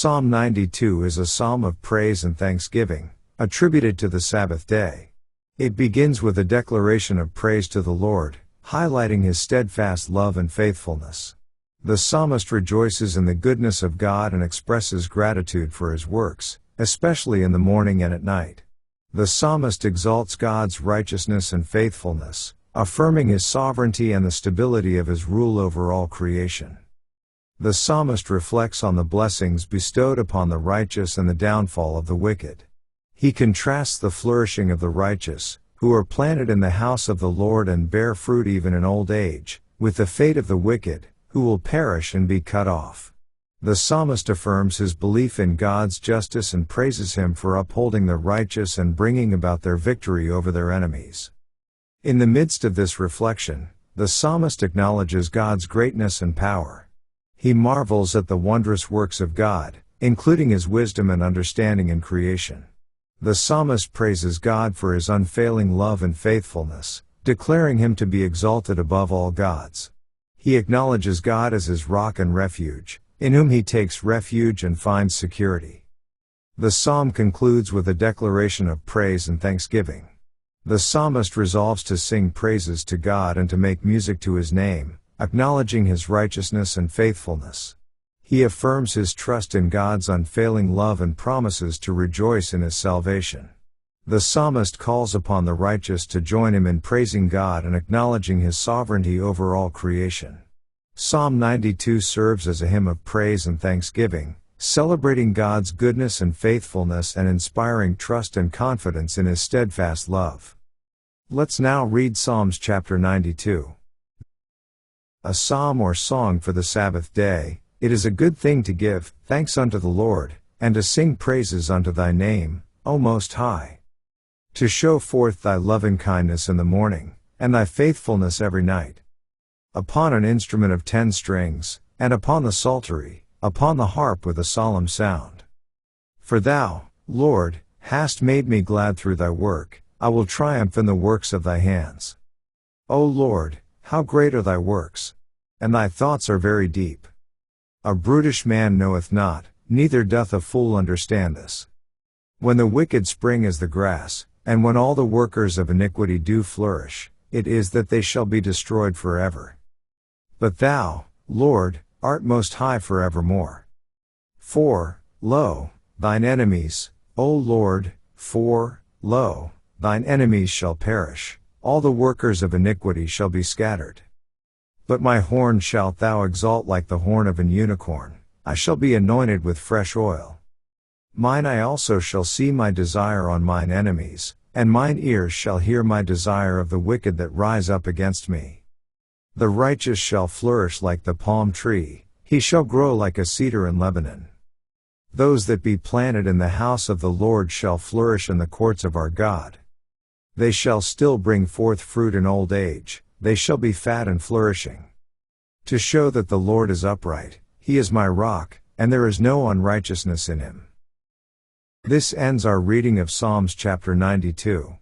Psalm 92 is a psalm of praise and thanksgiving, attributed to the Sabbath day. It begins with a declaration of praise to the Lord, highlighting His steadfast love and faithfulness. The psalmist rejoices in the goodness of God and expresses gratitude for His works, especially in the morning and at night. The psalmist exalts God's righteousness and faithfulness, affirming His sovereignty and the stability of His rule over all creation. The psalmist reflects on the blessings bestowed upon the righteous and the downfall of the wicked. He contrasts the flourishing of the righteous, who are planted in the house of the Lord and bear fruit even in old age, with the fate of the wicked, who will perish and be cut off. The psalmist affirms his belief in God's justice and praises Him for upholding the righteous and bringing about their victory over their enemies. In the midst of this reflection, the psalmist acknowledges God's greatness and power. He marvels at the wondrous works of God, including His wisdom and understanding in creation. The psalmist praises God for His unfailing love and faithfulness, declaring Him to be exalted above all gods. He acknowledges God as his rock and refuge, in whom he takes refuge and finds security. The psalm concludes with a declaration of praise and thanksgiving. The psalmist resolves to sing praises to God and to make music to His name, acknowledging His righteousness and faithfulness. He affirms his trust in God's unfailing love and promises to rejoice in His salvation. The psalmist calls upon the righteous to join him in praising God and acknowledging His sovereignty over all creation. Psalm 92 serves as a hymn of praise and thanksgiving, celebrating God's goodness and faithfulness and inspiring trust and confidence in His steadfast love. Let's now read Psalms chapter 92. A psalm or song for the Sabbath day. It is a good thing to give thanks unto the Lord, and to sing praises unto Thy name, O Most High. To show forth Thy loving kindness in the morning, and Thy faithfulness every night. Upon an instrument of 10 strings, and upon the psaltery, upon the harp with a solemn sound. For Thou, Lord, hast made me glad through Thy work, I will triumph in the works of Thy hands. O Lord, how great are Thy works! And Thy thoughts are very deep. A brutish man knoweth not, neither doth a fool understand this. When the wicked spring as the grass, and when all the workers of iniquity do flourish, it is that they shall be destroyed forever. But Thou, Lord, art most high forevermore. For, lo, Thine enemies, O Lord, lo, Thine enemies shall perish, all the workers of iniquity shall be scattered. But my horn shalt Thou exalt like the horn of an unicorn, I shall be anointed with fresh oil. Mine eye also shall see my desire on mine enemies, and mine ears shall hear my desire of the wicked that rise up against me. The righteous shall flourish like the palm tree, he shall grow like a cedar in Lebanon. Those that be planted in the house of the Lord shall flourish in the courts of our God. They shall still bring forth fruit in old age, they shall be fat and flourishing. To show that the Lord is upright, He is my rock, and there is no unrighteousness in Him. This ends our reading of Psalms chapter 92.